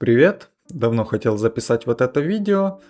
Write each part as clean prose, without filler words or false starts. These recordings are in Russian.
Привет! Давно хотел записать вот это видео.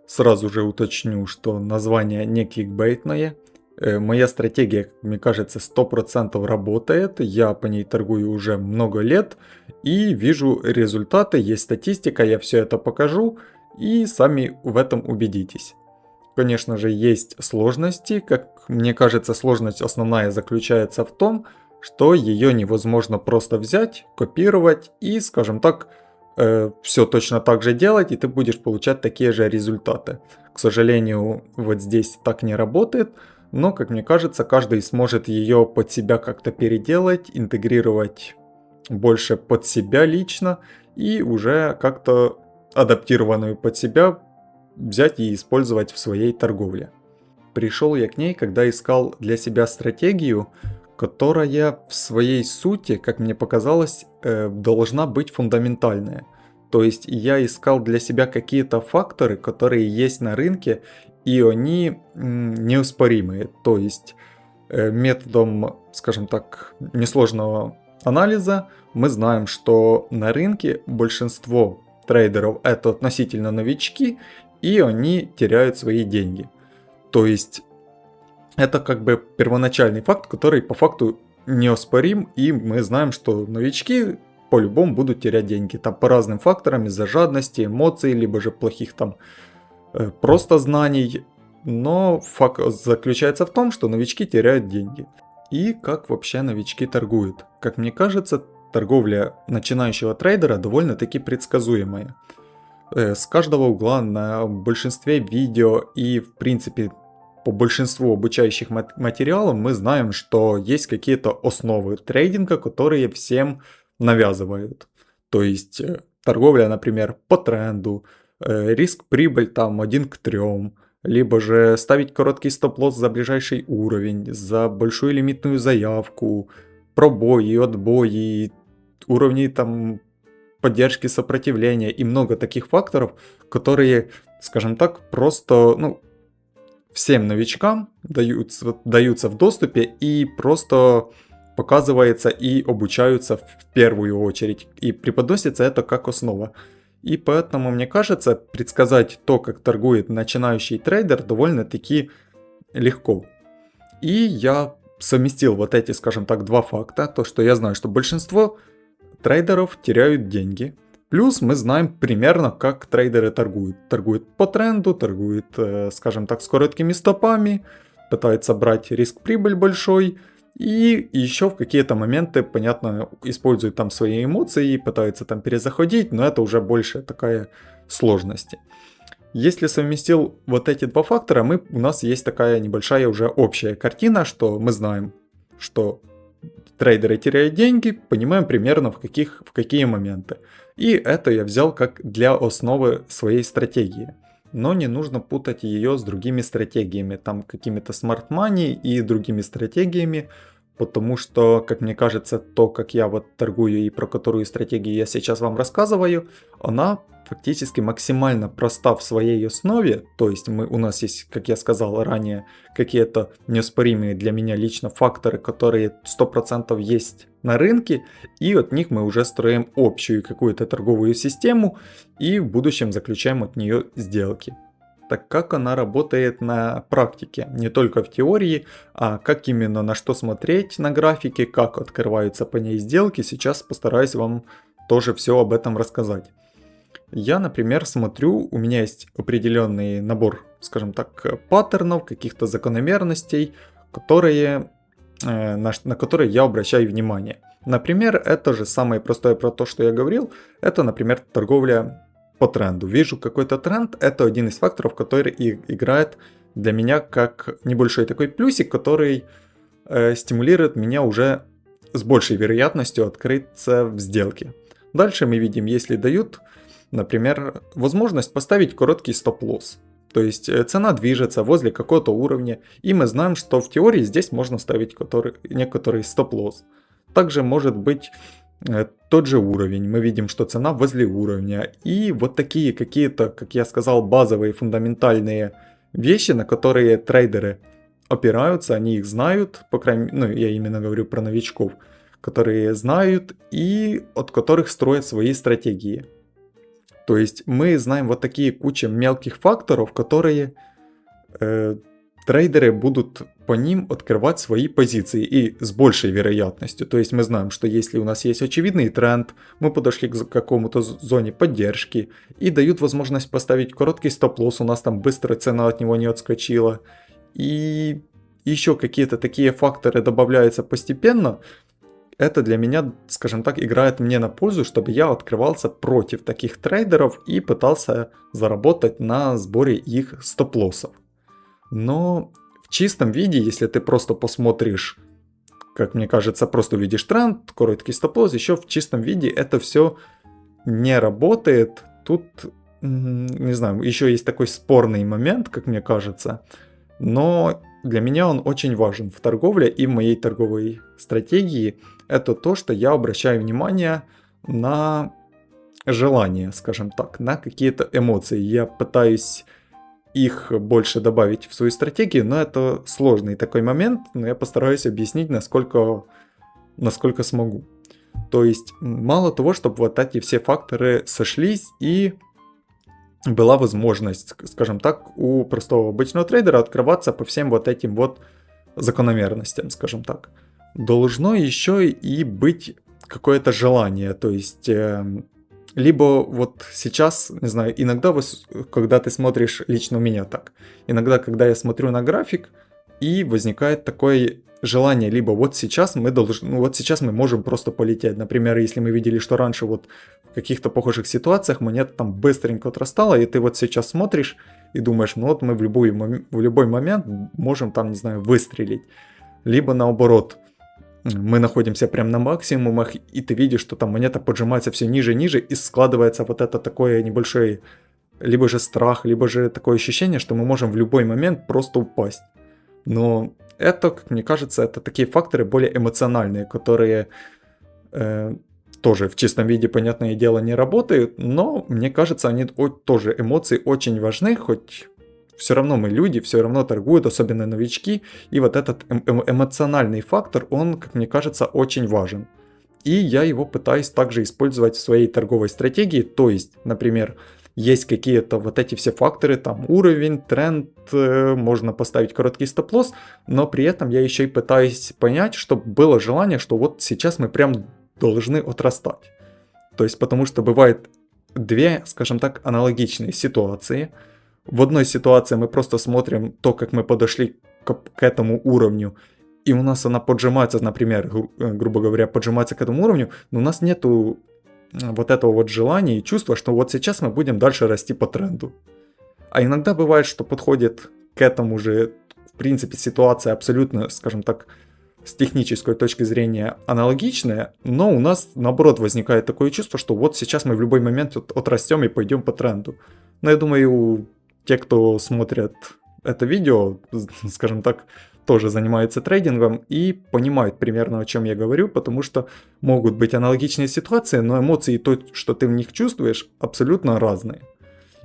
Сразу же уточню, что название не кликбейтное. Моя стратегия, как мне кажется, 100% работает. Я по ней торгую уже много лет и вижу результаты, есть статистика, я все это покажу и сами в этом убедитесь. Конечно же, есть сложности. Как мне кажется, сложность основная заключается в том, что ее невозможно просто взять, копировать и, скажем так, все точно так же делать, и ты будешь получать такие же результаты. К сожалению, вот здесь так не работает, но, как мне кажется, каждый сможет ее под себя как-то переделать, интегрировать больше под себя лично и уже как-то адаптированную под себя взять и использовать в своей торговле. Пришел я к ней, когда искал для себя стратегию, которая в своей сути, как мне показалось, должна быть фундаментальная. То есть я искал для себя какие-то факторы, которые есть на рынке, и они неоспоримые. То есть методом, скажем так, несложного анализа мы знаем, что на рынке большинство трейдеров это относительно новички, и они теряют свои деньги. То есть это как бы первоначальный факт, который по факту неоспорим, и мы знаем, что новички по-любому будут терять деньги. Там по разным факторам, из-за жадности, эмоций, либо же плохих там просто знаний. Но факт заключается в том, что новички теряют деньги. И как вообще новички торгуют? Как мне кажется, торговля начинающего трейдера довольно-таки предсказуемая. С каждого угла на большинстве видео и в принципе по большинству обучающих материалов мы знаем, что есть какие-то основы трейдинга, которые всем навязывают. То есть торговля, например, по тренду, риск-прибыль там 1 к 3, либо же ставить короткий стоп-лосс за ближайший уровень, за большую лимитную заявку, пробой, отбой, и уровни там поддержки сопротивления и много таких факторов, которые, скажем так, просто, всем новичкам даются в доступе и просто показывается и обучаются в первую очередь. И преподносится это как основа. И поэтому, мне кажется, предсказать то, как торгует начинающий трейдер, довольно-таки легко. И я совместил вот эти, скажем так, два факта. То, что я знаю, что большинство трейдеров теряют деньги. Плюс мы знаем примерно, как трейдеры торгуют. Торгуют по тренду, торгуют, скажем так, с короткими стопами, пытаются брать риск-прибыль большой. И еще в какие-то моменты, понятно, используют там свои эмоции, пытаются там перезаходить, но это уже больше такая сложность. Если совместил вот эти два фактора, у нас есть такая небольшая уже общая картина, что мы знаем, что трейдеры теряют деньги, понимаем примерно в какие моменты. И это я взял как для основы своей стратегии. Но не нужно путать ее с другими стратегиями, там какими-то smart money и другими стратегиями, потому что, как мне кажется, то, как я вот торгую и про которую стратегию я сейчас вам рассказываю, она фактически максимально проста в своей основе, то есть у нас есть, как я сказал ранее, какие-то неоспоримые для меня лично факторы, которые 100% есть на рынке, и от них мы уже строим общую какую-то торговую систему и в будущем заключаем от нее сделки. Так как она работает на практике, не только в теории, а как именно на что смотреть на графике, как открываются по ней сделки, сейчас постараюсь вам тоже все об этом рассказать. Я, например, смотрю, у меня есть определенный набор, скажем так, паттернов, каких-то закономерностей, на которые я обращаю внимание. Например, это же самое простое про то, что я говорил, это, например, торговля по тренду. Вижу какой-то тренд, это один из факторов, который играет для меня как небольшой такой плюсик, который стимулирует меня уже с большей вероятностью открыться в сделке. Дальше мы видим, если дают, например, возможность поставить короткий стоп-лосс. То есть цена движется возле какого-то уровня, и мы знаем, что в теории здесь можно ставить некоторый стоп-лосс. Также может быть тот же уровень, мы видим, что цена возле уровня. И вот такие какие-то, как я сказал, базовые фундаментальные вещи, на которые трейдеры опираются, они их знают, по крайней мере, я именно говорю про новичков, которые знают и от которых строят свои стратегии. То есть мы знаем вот такие куча мелких факторов, которые трейдеры будут по ним открывать свои позиции и с большей вероятностью. То есть мы знаем, что если у нас есть очевидный тренд, мы подошли к какому-то зоне поддержки и дают возможность поставить короткий стоп-лосс, у нас там быстро цена от него не отскочила. И еще какие-то такие факторы добавляются постепенно. Это для меня, скажем так, играет мне на пользу, чтобы я открывался против таких трейдеров и пытался заработать на сборе их стоп-лоссов. Но в чистом виде, если ты просто посмотришь, как мне кажется, просто увидишь тренд, короткий стоп-лосс, еще в чистом виде это все не работает. Тут, не знаю, еще есть такой спорный момент, как мне кажется, но для меня он очень важен в торговле и в моей торговой стратегии. Это то, что я обращаю внимание на желание, скажем так, на какие-то эмоции. Я пытаюсь их больше добавить в свою стратегию, но это сложный такой момент, но я постараюсь объяснить, насколько смогу. То есть мало того, чтобы вот эти все факторы сошлись и была возможность, скажем так, у простого обычного трейдера открываться по всем вот этим вот закономерностям, скажем так. Должно еще и быть какое-то желание, то есть либо вот сейчас, не знаю, иногда, когда ты смотришь, лично у меня так, иногда, когда я смотрю на график, и возникает такое желание, либо вот сейчас мы должны, ну вот сейчас мы можем просто полететь. Например, если мы видели, что раньше вот в каких-то похожих ситуациях монета там быстренько отрастала, и ты вот сейчас смотришь и думаешь, ну вот мы в любой момент можем там, не знаю, выстрелить. Либо наоборот, мы находимся прямо на максимумах, и ты видишь, что там монета поджимается все ниже и ниже, и складывается вот это такое небольшое, либо же страх, либо же такое ощущение, что мы можем в любой момент просто упасть. Но это, как мне кажется, это такие факторы более эмоциональные, которые тоже в чистом виде, понятное дело, не работают, но мне кажется, они тоже эмоции очень важны, хоть все равно мы люди, все равно торгуют, особенно новички, и вот этот эмоциональный фактор, он, как мне кажется, очень важен. И я его пытаюсь также использовать в своей торговой стратегии, то есть, например, есть какие-то вот эти все факторы, там уровень, тренд, можно поставить короткий стоп-лосс, но при этом я еще и пытаюсь понять, чтобы было желание, что вот сейчас мы прям должны отрастать. То есть, потому что бывает две, скажем так, аналогичные ситуации. В одной ситуации мы просто смотрим то, как мы подошли к этому уровню, и у нас она поджимается, например, грубо говоря, поджимается к этому уровню, но у нас нету вот этого вот желания и чувства, что вот сейчас мы будем дальше расти по тренду. А иногда бывает, что подходит к этому же, в принципе, ситуация абсолютно, скажем так, с технической точки зрения аналогичная, но у нас, наоборот, возникает такое чувство, что вот сейчас мы в любой момент отрастем и пойдем по тренду. Но я думаю, те, кто смотрят это видео, скажем так, тоже занимаются трейдингом и понимают примерно, о чем я говорю, потому что могут быть аналогичные ситуации, но эмоции и то, что ты в них чувствуешь, абсолютно разные.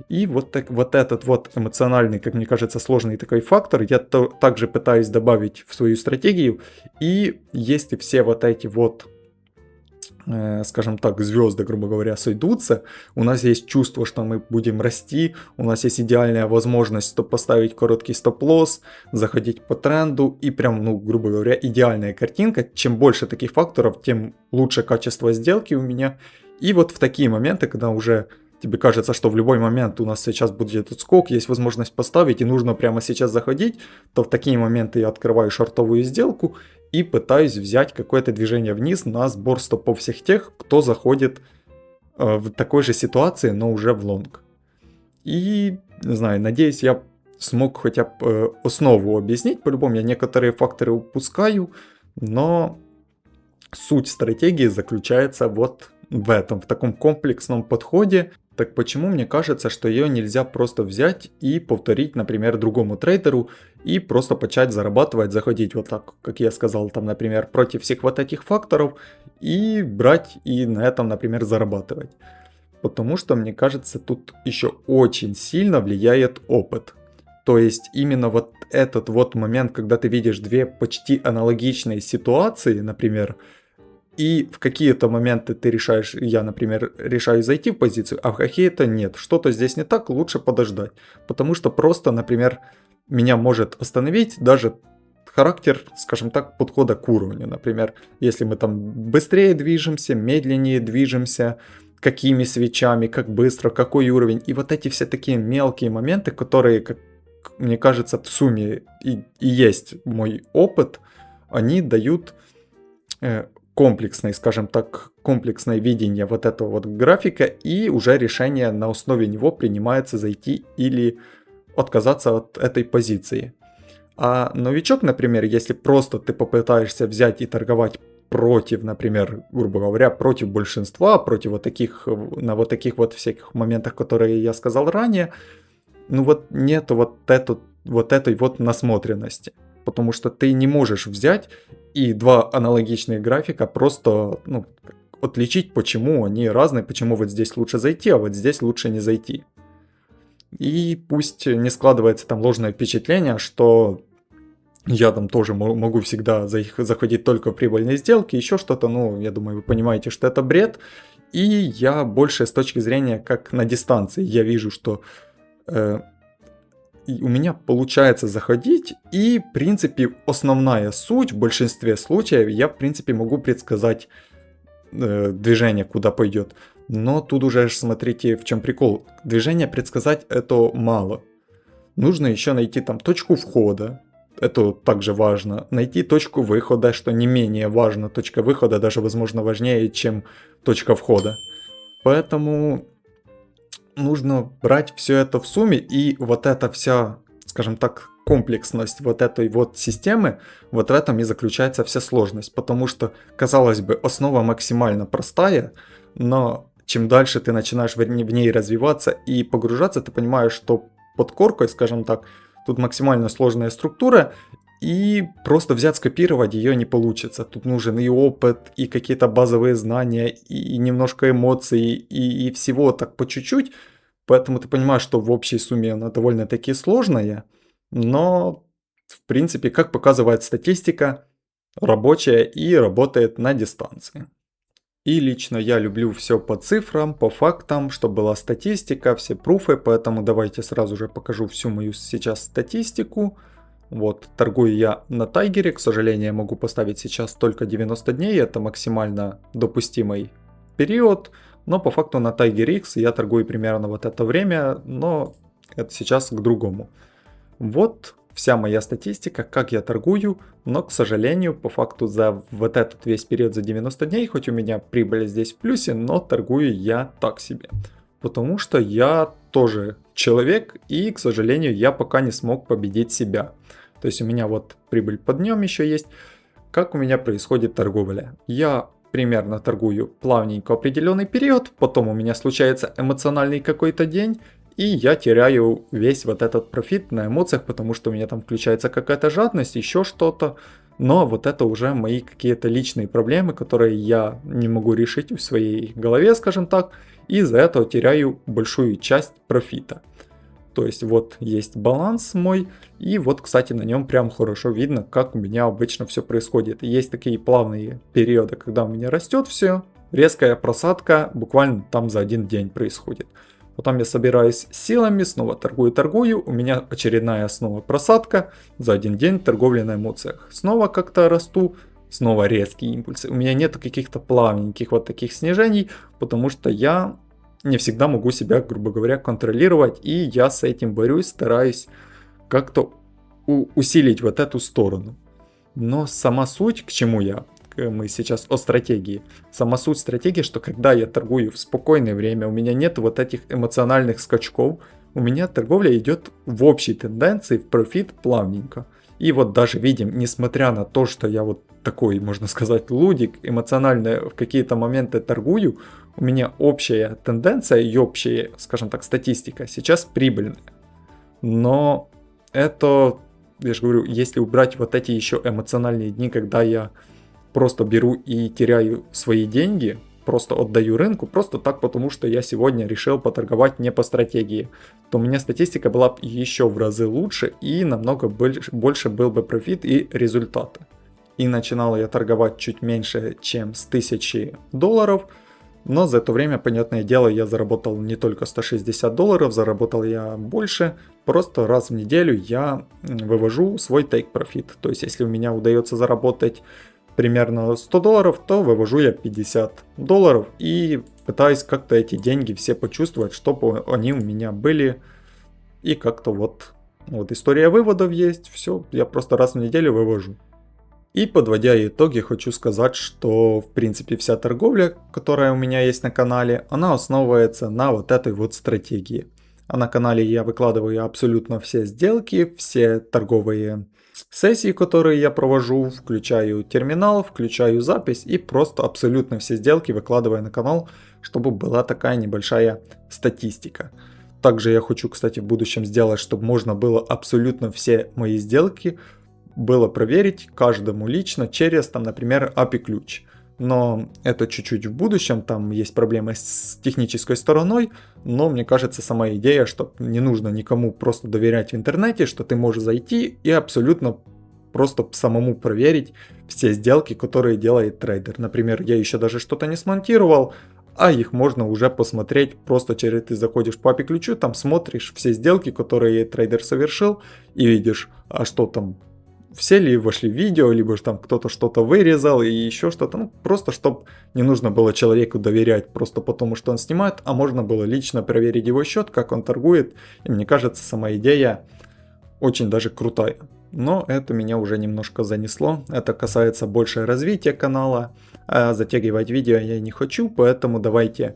И вот этот вот эмоциональный, как мне кажется, сложный такой фактор я также пытаюсь добавить в свою стратегию. И если все вот эти вот, скажем так, звезды, грубо говоря, сойдутся, у нас есть чувство, что мы будем расти, у нас есть идеальная возможность поставить короткий стоп-лосс, заходить по тренду, и прям, ну, грубо говоря, идеальная картинка. Чем больше таких факторов, тем лучше качество сделки у меня. И вот в такие моменты, когда уже тебе кажется, что в любой момент у нас сейчас будет отскок, есть возможность поставить и нужно прямо сейчас заходить, то в такие моменты я открываю шортовую сделку и пытаюсь взять какое-то движение вниз на сбор стопов всех тех, кто заходит в такой же ситуации, но уже в лонг. И, не знаю, надеюсь, я смог хотя бы основу объяснить. По-любому я некоторые факторы упускаю, но суть стратегии заключается вот в этом, в таком комплексном подходе. Так почему мне кажется, что ее нельзя просто взять и повторить, например, другому трейдеру и просто начать зарабатывать, заходить вот так, как я сказал, там, например, против всех вот этих факторов и брать и на этом, например, зарабатывать. Потому что, мне кажется, тут еще очень сильно влияет опыт. То есть именно вот этот вот момент, когда ты видишь две почти аналогичные ситуации, например, И в какие-то моменты ты решаешь, я, например, решаю зайти в позицию, а в какие-то нет. Что-то здесь не так, лучше подождать. Потому что просто, например, меня может остановить даже характер, скажем так, подхода к уровню. Например, если мы там быстрее движемся, медленнее движемся, какими свечами, как быстро, какой уровень. И вот эти все такие мелкие моменты, которые, как мне кажется, в сумме и есть мой опыт, они дают комплексное, скажем так, комплексное видение вот этого вот графика, и уже решение на основе него принимается зайти или отказаться от этой позиции. А новичок, например, если просто ты попытаешься взять и торговать против, например, грубо говоря, против большинства, против вот таких, на вот таких вот всяких моментах, которые я сказал ранее, ну вот нету вот этой вот насмотренности. Потому что ты не можешь взять и два аналогичных графика просто отличить, почему они разные, почему вот здесь лучше зайти, а вот здесь лучше не зайти. И пусть не складывается там ложное впечатление, что я там тоже могу всегда заходить только в прибыльные сделки, еще что-то, я думаю, вы понимаете, что это бред. И я больше с точки зрения как на дистанции, я вижу, что у меня получается заходить, и, в принципе, основная суть в большинстве случаев, я, в принципе, могу предсказать движение, куда пойдет. Но тут уже, смотрите, в чем прикол. Движение предсказать это мало. Нужно еще найти там точку входа, это также важно. Найти точку выхода, что не менее важно. Точка выхода даже, возможно, важнее, чем точка входа. Поэтому нужно брать все это в сумме, и вот эта вся, скажем так, комплексность вот этой вот системы, вот в этом и заключается вся сложность. Потому что, казалось бы, основа максимально простая, но чем дальше ты начинаешь в ней развиваться и погружаться, ты понимаешь, что под коркой, скажем так, тут максимально сложная структура, и просто взять скопировать ее не получится. Тут нужен и опыт, и какие-то базовые знания, и немножко эмоций, и всего так по чуть-чуть. Поэтому ты понимаешь, что в общей сумме она довольно-таки сложная, но в принципе, как показывает статистика, рабочая и работает на дистанции. И лично я люблю все по цифрам, по фактам, чтобы была статистика, все пруфы, поэтому давайте сразу же покажу всю мою сейчас статистику. Вот, торгую я на Тайгере, к сожалению, я могу поставить сейчас только 90 дней, это максимально допустимый период, но по факту на Tiger X я торгую примерно вот это время, но это сейчас к другому. Вот вся моя статистика, как я торгую, но, к сожалению, по факту за вот этот весь период за 90 дней, хоть у меня прибыль здесь в плюсе, но торгую я так себе. Потому что я тоже человек, и, к сожалению, я пока не смог победить себя. То есть у меня вот прибыль под днем еще есть. Как у меня происходит торговля? Я примерно торгую плавненько определенный период, потом у меня случается эмоциональный какой-то день, и я теряю весь вот этот профит на эмоциях, потому что у меня там включается какая-то жадность, еще что-то. Но вот это уже мои какие-то личные проблемы, которые я не могу решить в своей голове, скажем так, и из-за этого теряю большую часть профита. То есть вот есть баланс мой, и вот, кстати, на нем прям хорошо видно, как у меня обычно все происходит. Есть такие плавные периоды, когда у меня растет все, резкая просадка буквально там за один день происходит. Потом я собираюсь силами, снова торгую, у меня очередная снова просадка, за один день торговля на эмоциях. Снова как-то расту, снова резкие импульсы. У меня нет каких-то плавненьких вот таких снижений, потому что я не всегда могу себя, грубо говоря, контролировать, и я с этим борюсь, стараюсь как-то усилить вот эту сторону. Но сама суть, к чему мы сейчас о стратегии. Сама суть стратегии, что когда я торгую в спокойное время, у меня нет вот этих эмоциональных скачков, у меня торговля идет в общей тенденции, в профит плавненько. И вот даже видим, несмотря на то, что я вот такой, можно сказать, лудик, эмоционально в какие-то моменты торгую, у меня общая тенденция и общая, скажем так, статистика сейчас прибыльная. Но это, я же говорю, если убрать вот эти еще эмоциональные дни, когда я просто беру и теряю свои деньги, просто отдаю рынку, просто так, потому что я сегодня решил поторговать не по стратегии, то у меня статистика была бы еще в разы лучше и намного больше был бы профит и результаты. и начинал я торговать чуть меньше, чем с $1000. Но за это время, понятное дело, я заработал не только $160, заработал я больше. Просто раз в неделю я вывожу свой take profit. То есть, если у меня удается заработать примерно $100, то вывожу я $50 и пытаюсь как-то эти деньги все почувствовать, чтобы они у меня были. И как-то вот история выводов есть, все, я просто раз в неделю вывожу. И подводя итоги, хочу сказать, что в принципе вся торговля, которая у меня есть на канале, она основывается на вот этой вот стратегии. А на канале я выкладываю абсолютно все сделки, все торговые сессии, которые я провожу, включаю терминал, включаю запись и просто абсолютно все сделки выкладываю на канал, чтобы была такая небольшая статистика. Также я хочу, кстати, в будущем сделать, чтобы можно было абсолютно все мои сделки было проверить каждому лично через, там, например, API-ключ. Но это чуть-чуть в будущем, там есть проблемы с технической стороной, но мне кажется, сама идея, что не нужно никому просто доверять в интернете, что ты можешь зайти и абсолютно просто самому проверить все сделки, которые делает трейдер. Например, я еще даже что-то не смонтировал, а их можно уже посмотреть просто через, ты заходишь по API ключу, там смотришь все сделки, которые трейдер совершил, и видишь, а что там, все ли вошли в видео, либо же там кто-то что-то вырезал и еще что-то. Ну, просто чтобы не нужно было человеку доверять просто потому, что он снимает, а можно было лично проверить его счет, как он торгует. И мне кажется, сама идея очень даже крутая. Но это меня уже немножко занесло. Это касается больше развития канала. А затягивать видео я не хочу, поэтому давайте...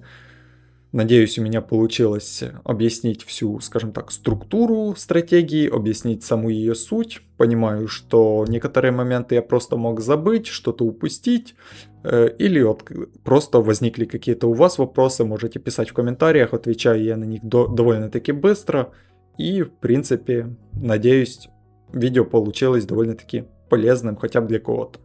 Надеюсь, у меня получилось объяснить всю, скажем так, структуру стратегии, объяснить саму ее суть. Понимаю, что некоторые моменты я просто мог забыть, что-то упустить. Или вот просто возникли какие-то у вас вопросы, можете писать в комментариях, отвечаю я на них довольно-таки быстро. И, в принципе, надеюсь, видео получилось довольно-таки полезным хотя бы для кого-то.